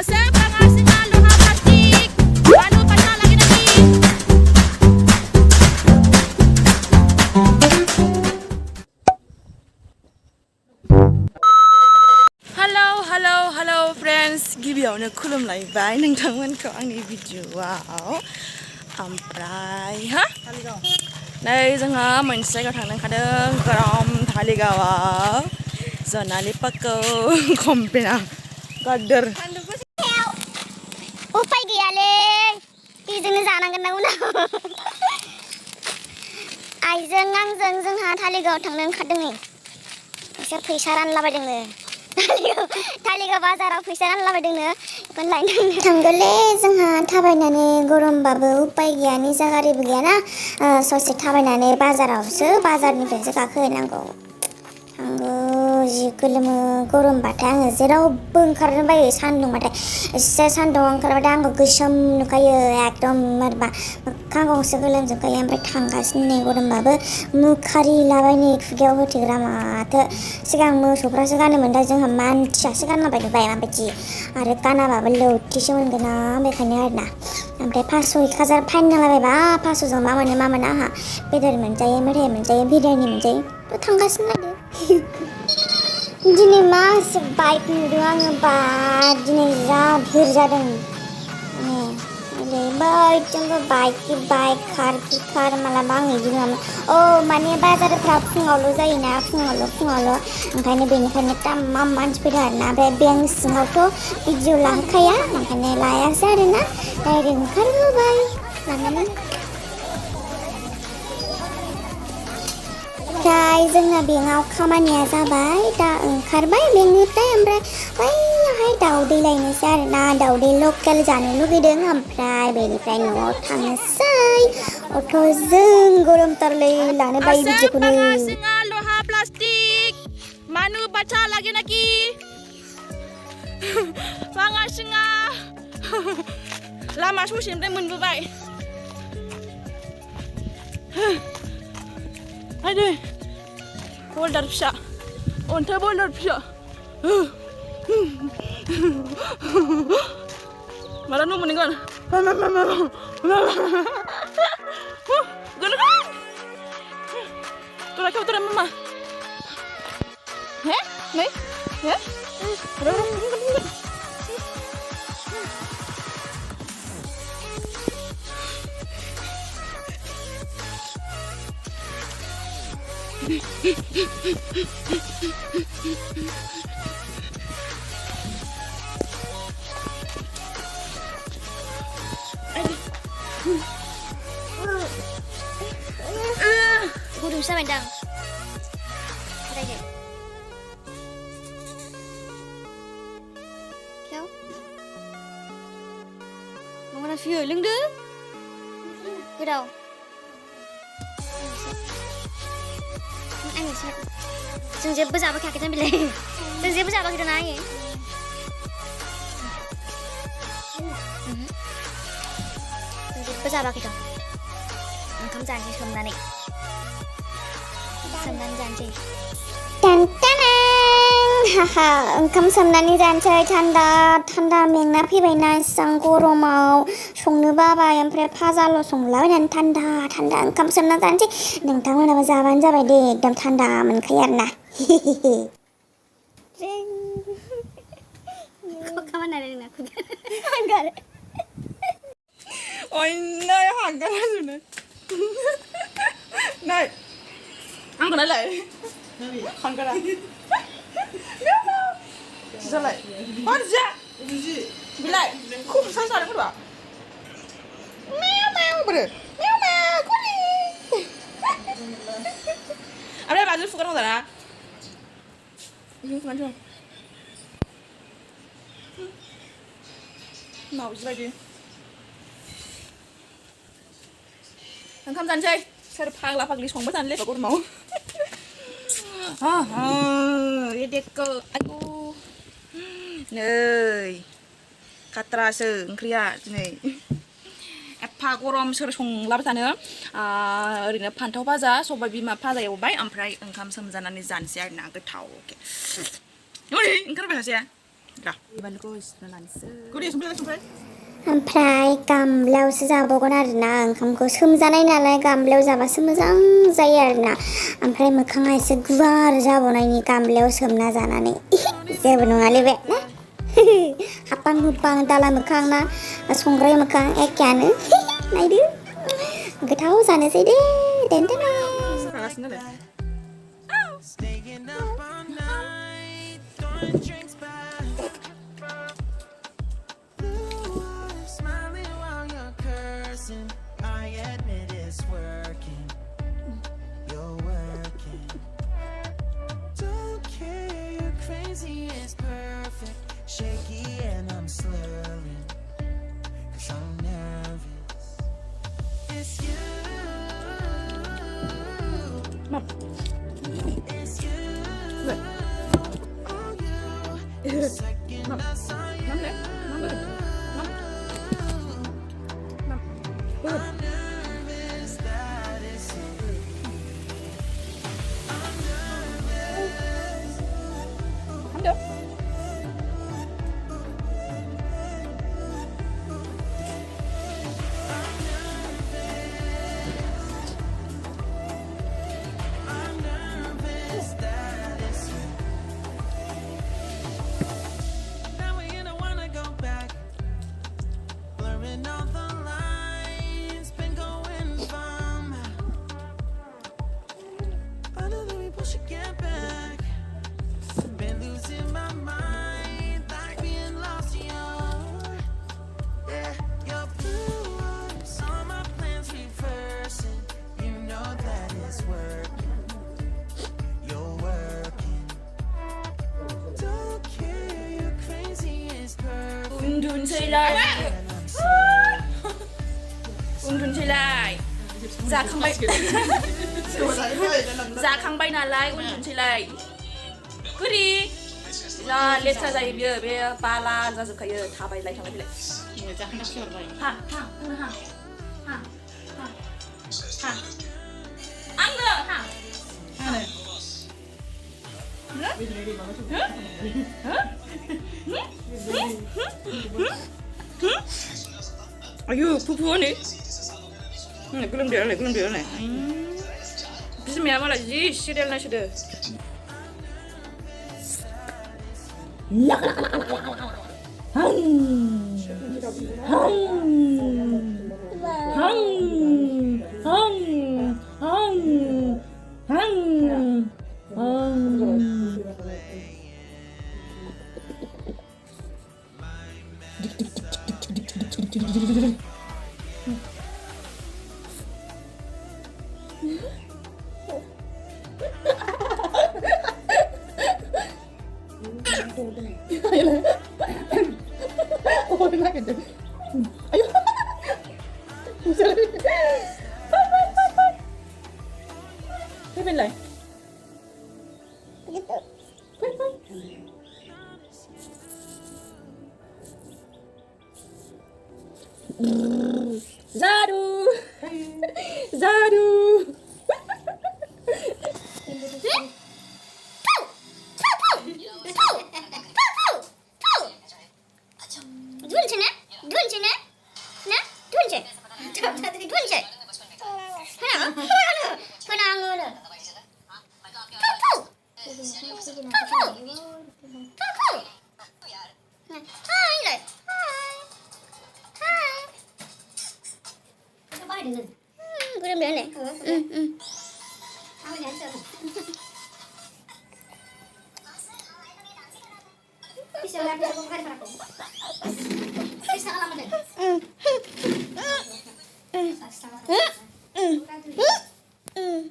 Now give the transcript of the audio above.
Hello friends, गिबियावनो खुलुमलायबाय नोंथांमोनखौ आंनि भिडिअआव ओमफ्राय नै जोंहा मोनसे जायगायाव थांनो ओंखारदों गरम धालिगावआव जनालिपाखौ कम्पेना गादर उपाय गैयालै बेजोंनो जानांगोन ना उनाव आइजों आंजों जोंहा धालिगावआव थांनो ओंखारदों नै बिसोर फैसा रानलाबायदोंनो धालिगाव बाजाराव फैसा रानलाबायदोंनो बेखौनो लायनो थांगोनलै जोंहा थाबायनानै गरमबाबो उपाय गैया निजा गारिबो गैयाना ससे थाबायनानै बाजारनिफ्रायसो गाखोहैनांगौ आंबो जि गोलोमो गरमबाथाय आङो जेरावबो ओंखारनो बायो सान्दुंबाथाय एसे सान्दुं ओंखारबाथाय आंखौ गोसोम नुखायो एकदम मारबा मोखां गंसे गोलोमजोबखायो ओमफ्राय थांगासिनो नै गरमबाबो मुखारिलाबाय नै खुगायाव होथेग्रा माथो सिगां मोसौफ्रासो गानोमोन दा जोंहा मानसियासो गानलाबायनो बाय माबायदि आरो गानाबाबो लौथिसो मोनगोन ना बेखायनो आरोना ओमफ्राय 500-1000 फाइन नांलाबायबा 500जों मा मोनो आंहा बेदर मोनजायो मेथाइ मोनजायो बिरियानि मोनजायो थांगासिनो आरो दिनै मासे बाइक नुदों आङो बा दिनै जा भिर जादों बैथिंबो बाइक कार मालाबा आं बिदि नङामोन माने बाजारफ्रा फुङावल' जायोना फुङावल' ओंखायनो बेनिखायनो तामाम मानसि फैदों आरोना ओमफ्राय बेंक सिङावथ' भिडिअ लाहोखाया ओंखायनो लायासै आरोना डाइरेक्ट ओंखारबोबाय लानानै ओमफ्राय जोंना बेंकआव खामानिया जाबाय दा ओंखारबाय बेंकनिफ्राय ओमफ्राय बैयावहाय दाउदै लायनोसै आरोना दाउदै लकेल जानो लुगैदों ओमफ्राय बेनिफ्राय न'आव थांनोसै अट'जों गरमथारलै लानो बायो बिदिखौनो लहा प्लास्टिक मानु बाचा lagi naki banga singa lama ससेनिफ्राय मोनबोबाय आयदै बल्डार फिसा अन्थाइ बल्डार फिसा माला न' मोनगोन Tora mama Nih ya Gudung sa bandang. Ada je. Kau? Mau nak view leng deh? Kedau. Anh sao? Dừng dẹp bây giờ bao kita bila? Dừng dẹp bây giờ bao kita naik? Dừng dẹp bây giờ bao kita? Kamu janji kamu naik. Samdan janji. Haha, ओंखाम सोमनानै जानोसै थान्दा मेंना फैबायना एसां गरमाव संनो बाबाय ओमफ्राय फाजाल' संलाबायनानै थान्दा ओंखाम सोमना जानोसै नोंथांमोनाबो जाबानो जाबाय दे एकदम थान्दा मोनखायो आरोना kok kapan ada yang aku enggak Ôi nơi hoàng cái này này ăn còn nói lại hoàng cái này sao lại con ra bị lại không sao sao đấy bảo meo bự meo con đi ở đây bà giúp phụ con không phải là giúp con chưa màu gì vậy đi ओंखाम जानोसै सोर फाग्ला फाग्लि संबाय थानोलै गरमाव देखो आयु नै खाथ्रासो ओंख्रिया दिनै एफा गरम सोर संलाबाय थानो ओरैनो फान्थाव भाजा सबाय बिमा भाजा एवबाय ओमफ्राय ओंखाम सोमजानानै जानोसै आरोना गोथाव ओंखारबाय सासेया 자, 이반고 있으면 안 써. 그래 손발 손발. ओमफ्राय गामलायावसो जाबावगोन आरोना ओंखामखौ सोमजानाय नालाय गामलायाव जाबासो मोजां जायो आरोना ओमफ्राय मोखाङा एसे गुवार जाबावनायनि गामलायाव सोमना जानानै जेबो नङालै बे ना हाबपां हुबपां दाला मोखां ना संग्राय मोखां एखेयानो नायदो गोथाव जानोसै दे देनदेना 나갔으면 I admit it's working. You're working. Don't care, you're crazy, it's perfect. Shaky and I'm slurring. 'Cause I'm nervous. It's you. Mom. It's you. 왜? Oh, you. The second I saw you. 맘래? 맘래? I'm nervous that it's you. I'm nervous. 한대. I'm nervous that it's you. Now we don't wanna go back. Blurring all the lines, been going from. I know that we both should get back. Been losing my mind, like being lost in your blue eyes. All my plans reversing. You know that it's working. You're working. Don't care, you're crazy, it's perfect. 운둔실라이. And I'm sorry. 운둔실라이. 자캉바이. 자캉바이 나라이 운둔실라이. 그리. 자 레트라 जायो बियो बे बाला जाजोबखायो थाबायलाय थांलाय फैलाय 자 하나씩 열어봐요. 하 안돼 하 하나. 아유 부부하네 그럼 되네 비스미야 말하지 시리얼 나시드 얼마겠네 아유 해빌라이 자루 자루 둔치네? 둔치네? 네? 둔치? 둔치? 그냥 그냥 투투 하이 그럼 되네 응